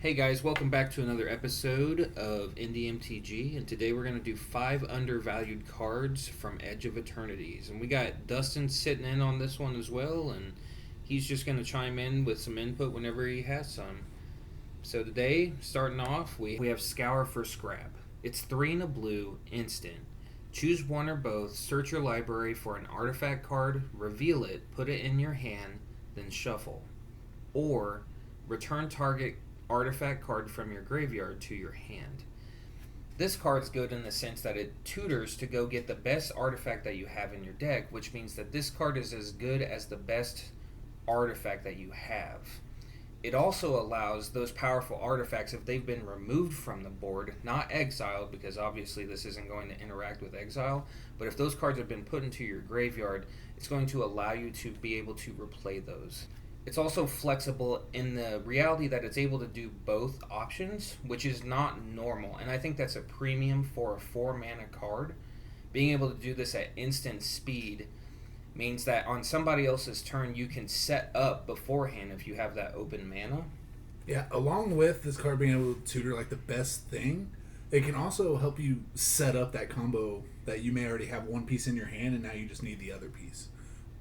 Hey guys, welcome back to another episode of Indie MTG, and today we're going to do 5 undervalued cards from Edge of Eternities. And we got Dustin sitting in on this one as well, and he's just going to chime in with some input whenever he has some. So today, starting off, we have Scour for Scrap. It's 3 and a blue, instant. Choose one or both, search your library for an artifact card, reveal it, put it in your hand, then shuffle. Or return target artifact card from your graveyard to your hand. This card's good in the sense that it tutors to go get the best artifact that you have in your deck, which means that this card is as good as the best artifact that you have. It also allows those powerful artifacts, if they've been removed from the board, not exiled, because obviously this isn't going to interact with exile, but if those cards have been put into your graveyard, it's going to allow you to be able to replay those. It's also flexible in the reality that it's able to do both options, which is not normal. And I think that's a premium for a 4-mana card. Being able to do this at instant speed means that on somebody else's turn, you can set up beforehand if you have that open mana. Yeah, along with this card being able to tutor like the best thing, it can also help you set up that combo that you may already have one piece in your hand and now you just need the other piece.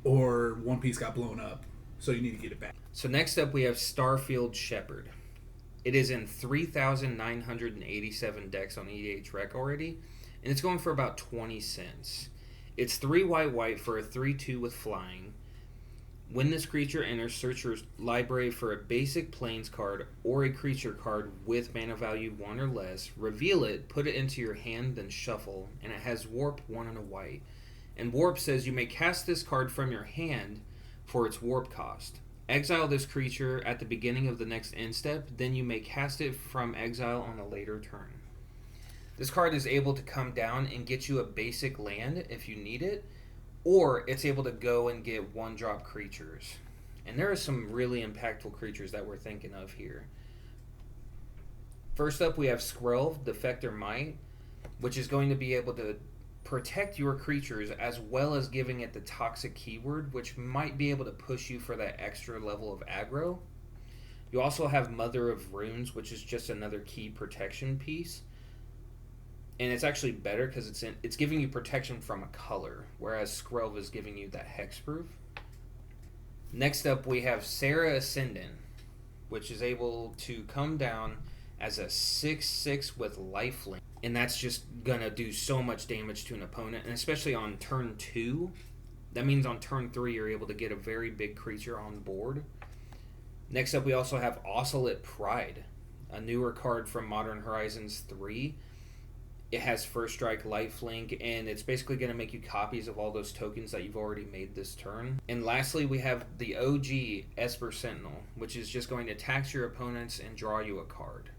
Or one piece got blown up, so you need to get it back. So next up we have Starfield Shepherd. It is in 3,987 decks on EDH Rec already, and it's going for about 20 cents. It's 3 white for a 3/2 with flying. When this creature enters, search your library for a basic plains card or a creature card with mana value 1 or less, reveal it, put it into your hand, then shuffle, and it has Warp 1 and a white. And Warp says you may cast this card from your hand for its warp cost. Exile this creature at the beginning of the next end step, then you may cast it from exile on a later turn. This card is able to come down and get you a basic land if you need it, or it's able to go and get 1-drop creatures. And there are some really impactful creatures that we're thinking of here. First up we have Skrelv, Defector Might, which is going to be able to protect your creatures as well as giving it the toxic keyword, which might be able to push you for that extra level of aggro. You also have Mother of Runes, which is just another key protection piece. And it's actually better because it's giving you protection from a color, whereas Skrelv is giving you that hexproof. Next up we have Serra Ascendant, which is able to come down as a 6/6 with lifelink. And that's just going to do so much damage to an opponent. And especially on turn 2. That means on turn 3 you're able to get a very big creature on board. Next up we also have Oscillate Pride. A newer card from Modern Horizons 3. It has First Strike, lifelink, and it's basically going to make you copies of all those tokens that you've already made this turn. And lastly we have the OG Esper Sentinel, which is just going to tax your opponents and draw you a card.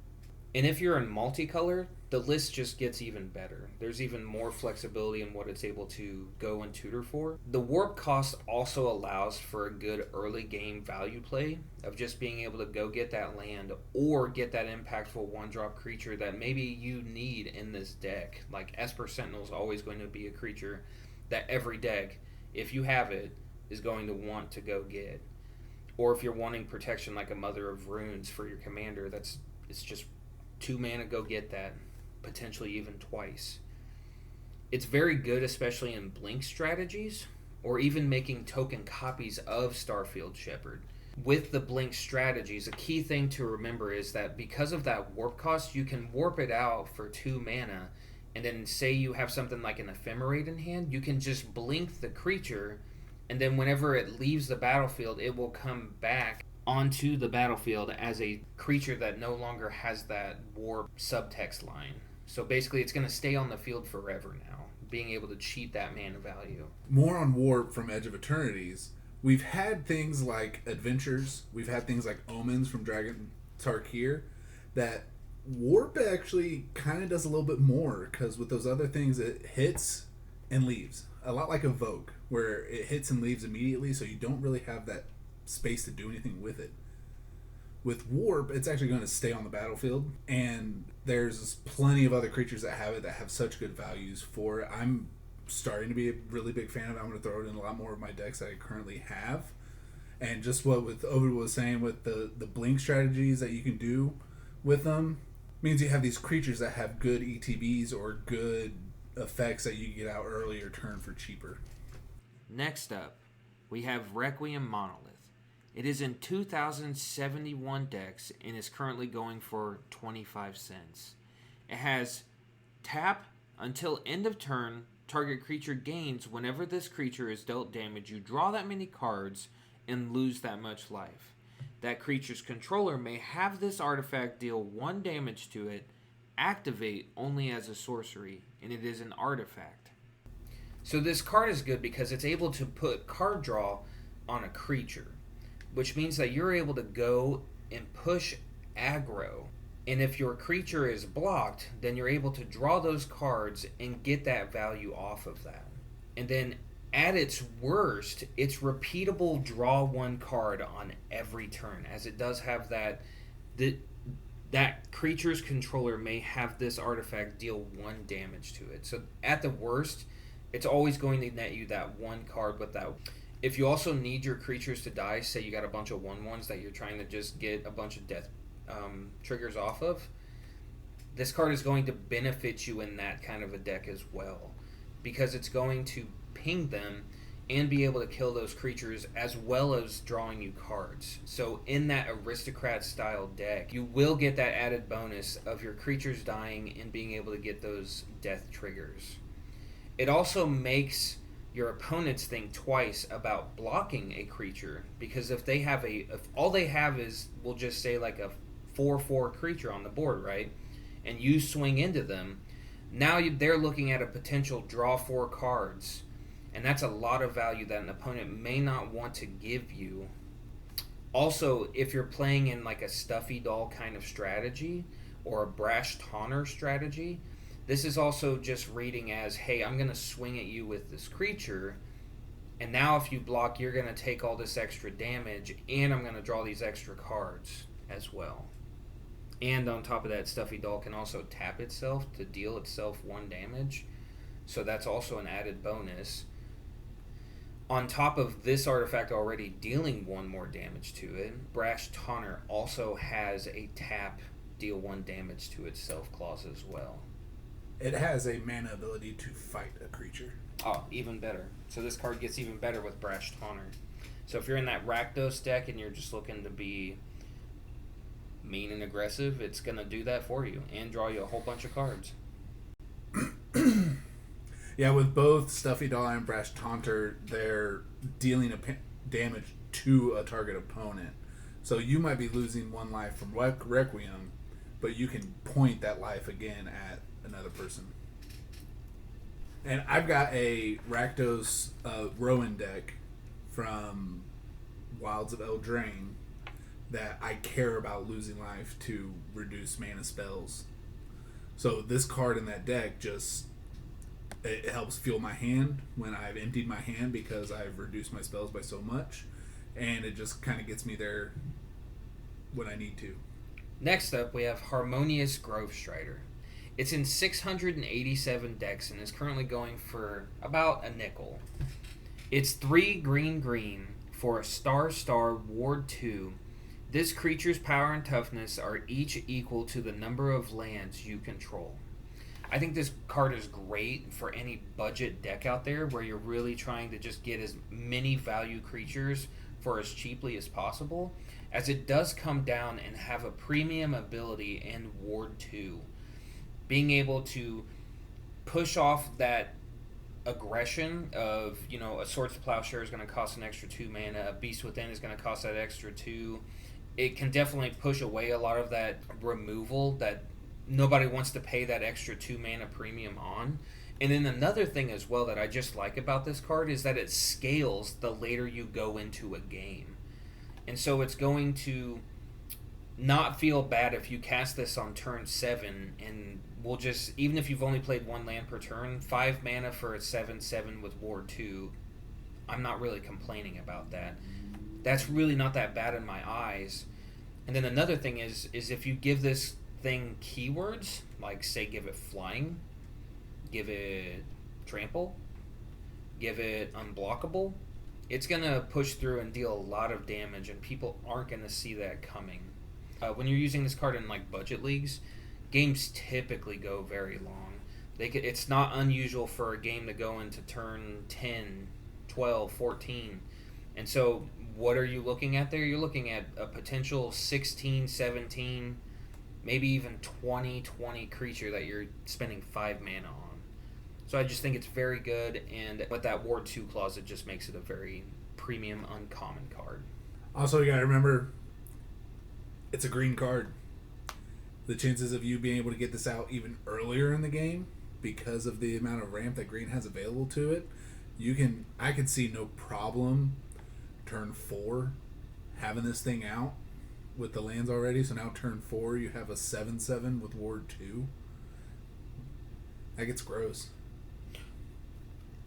And if you're in multicolor, the list just gets even better. There's even more flexibility in what it's able to go and tutor for. The warp cost also allows for a good early game value play of just being able to go get that land or get that impactful 1-drop creature that maybe you need in this deck. Like Esper Sentinel is always going to be a creature that every deck, if you have it, is going to want to go get. Or if you're wanting protection like a Mother of Runes for your commander, it's just 2 mana, go get that, potentially even twice. It's very good, especially in blink strategies, or even making token copies of Starfield Shepherd. With the blink strategies, a key thing to remember is that because of that warp cost, you can warp it out for 2 mana, and then say you have something like an Ephemerate in hand, you can just blink the creature, and then whenever it leaves the battlefield, it will come back onto the battlefield as a creature that no longer has that warp subtext line. So basically it's going to stay on the field forever now, being able to cheat that mana value. More on Warp from Edge of Eternities. We've had things like Adventures, we've had things like Omens from Dragon Tarkir, that Warp actually kind of does a little bit more, because with those other things it hits and leaves. A lot like Evoke, where it hits and leaves immediately, so you don't really have that space to do anything with it. With Warp, it's actually going to stay on the battlefield, and there's plenty of other creatures that have it that have such good values for it. I'm starting to be a really big fan of it. I'm going to throw it in a lot more of my decks that I currently have. And just what with Ovid was saying with the blink strategies that you can do with them means you have these creatures that have good ETBs or good effects that you get out early or turn for cheaper. Next up, we have Requiem Monolith. It is in 2,071 decks and is currently going for 25 cents. It has tap until end of turn. Target creature gains whenever this creature is dealt damage. You draw that many cards and lose that much life. That creature's controller may have this artifact deal 1 damage to it, activate only as a sorcery, and it is an artifact. So this card is good because it's able to put card draw on a creature, which means that you're able to go and push aggro. And if your creature is blocked, then you're able to draw those cards and get that value off of that. And then at its worst, it's repeatable draw 1 card on every turn, as it does have that creature's controller may have this artifact deal 1 damage to it. So at the worst, it's always going to net you that 1 card with that. If you also need your creatures to die, say you got a bunch of 1/1s that you're trying to just get a bunch of death triggers off of, this card is going to benefit you in that kind of a deck as well, because it's going to ping them and be able to kill those creatures as well as drawing you cards. So in that aristocrat style deck, you will get that added bonus of your creatures dying and being able to get those death triggers. It also makes your opponents think twice about blocking a creature, because if all they have is, we'll just say like a 4/4 creature on the board, right? And you swing into them, now they're looking at a potential draw 4 cards, and that's a lot of value that an opponent may not want to give you. Also, if you're playing in like a stuffy doll kind of strategy or a brash taunter strategy, this is also just reading as, hey, I'm going to swing at you with this creature, and now if you block, you're going to take all this extra damage, and I'm going to draw these extra cards as well. And on top of that, Stuffy Doll can also tap itself to deal itself 1 damage, so that's also an added bonus. On top of this artifact already dealing 1 more damage to it, Brash Taunter also has a tap, deal 1 damage to itself clause as well. It has a mana ability to fight a creature. Oh, even better. So this card gets even better with Brash Taunter. So if you're in that Rakdos deck and you're just looking to be mean and aggressive, it's going to do that for you and draw you a whole bunch of cards. Yeah, with both Stuffy Doll and Brash Taunter, they're dealing damage to a target opponent. So you might be losing 1 life from Requiem, but you can point that life again at another person. And I've got a Rakdos Rowan deck from Wilds of Eldraine that I care about losing life to reduce mana spells. So this card in that deck it helps fuel my hand when I've emptied my hand, because I've reduced my spells by so much, and it just kind of gets me there when I need to. Next up, we have Harmonious Grove Strider. It's in 687 decks and is currently going for about a nickel. It's 3 green for a star ward 2. This creature's power and toughness are each equal to the number of lands you control. I think this card is great for any budget deck out there where you're really trying to just get as many value creatures for as cheaply as possible, as it does come down and have a premium ability in Ward 2. Being able to push off that aggression of, a Swords to Plowshare is going to cost an extra 2 mana, a Beast Within is going to cost that extra 2. It can definitely push away a lot of that removal that nobody wants to pay that extra 2 mana premium on. And then another thing as well that I just like about this card is that it scales the later you go into a game. And so it's going to not feel bad if you cast this on turn 7, and we'll just, even if you've only played 1 land per turn, 5 mana for a 7/7 with Ward 2, I'm not really complaining about that. That's really not that bad in my eyes. And then another thing is if you give this thing keywords, like say give it flying, give it trample, give it unblockable, it's going to push through and deal a lot of damage, and people aren't going to see that coming. when you're using this card in like budget leagues, games typically go very long. It's not unusual for a game to go into turn 10, 12, 14. And so what are you looking at there? You're looking at a potential 16, 17, maybe even 20 creature that you're spending 5 mana on. So I just think it's very good, and with that Ward 2 clause, it just makes it a very premium, uncommon card. Also, you gotta remember, it's a green card. The chances of you being able to get this out even earlier in the game, because of the amount of ramp that green has available to it, I could see no problem turn 4 having this thing out with the lands already. So now turn 4 you have a 7/7 with Ward 2. That gets gross.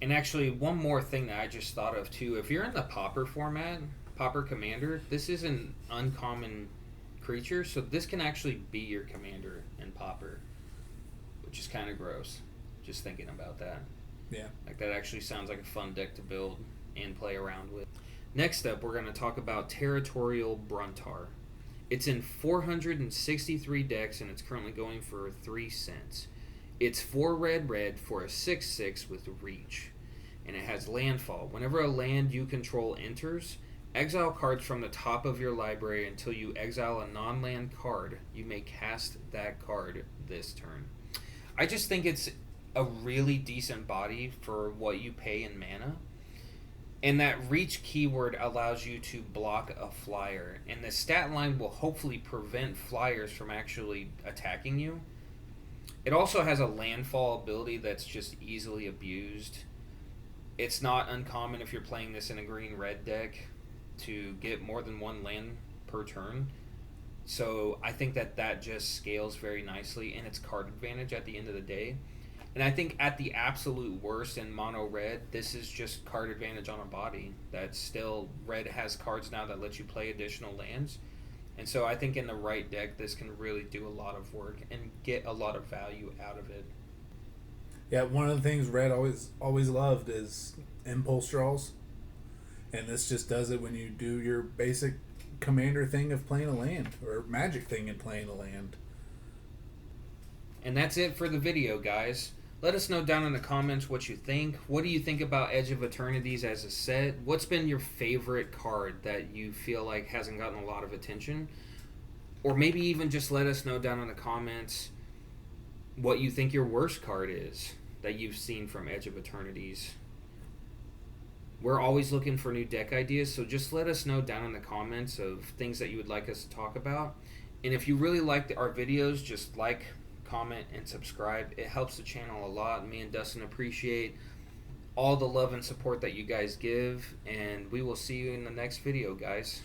And actually, one more thing that I just thought of too. If you're in the Pauper format, Pauper Commander, this is an uncommon creature, so this can actually be your commander in Pauper, which is kind of gross. Just thinking about that. Yeah. Like, that actually sounds like a fun deck to build and play around with. Next up, we're going to talk about Territorial Bruntar. It's in 463 decks, and it's currently going for 3 cents. It's 4 red for a 6/6 with reach. And it has landfall. Whenever a land you control enters, exile cards from the top of your library until you exile a non-land card. You may cast that card this turn. I just think it's a really decent body for what you pay in mana. And that reach keyword allows you to block a flyer. And the stat line will hopefully prevent flyers from actually attacking you. It also has a landfall ability that's just easily abused. It's not uncommon if you're playing this in a green-red deck to get more than 1 land per turn. So I think that just scales very nicely, and it's card advantage at the end of the day. And I think at the absolute worst in mono red, this is just card advantage on a body. That's still, red has cards now that let you play additional lands. And so I think in the right deck, this can really do a lot of work and get a lot of value out of it. Yeah, one of the things red always loved is impulse draws. And this just does it when you do your basic commander thing of playing a land, or magic thing and playing a land. And that's it for the video, guys. Let us know down in the comments what you think. What do you think about Edge of Eternities as a set? What's been your favorite card that you feel like hasn't gotten a lot of attention? Or maybe even just let us know down in the comments what you think your worst card is that you've seen from Edge of Eternities. We're always looking for new deck ideas, so just let us know down in the comments of things that you would like us to talk about. And if you really liked our videos, just like, comment, and subscribe. It helps the channel a lot. Me and Dustin appreciate all the love and support that you guys give, and we will see you in the next video, guys.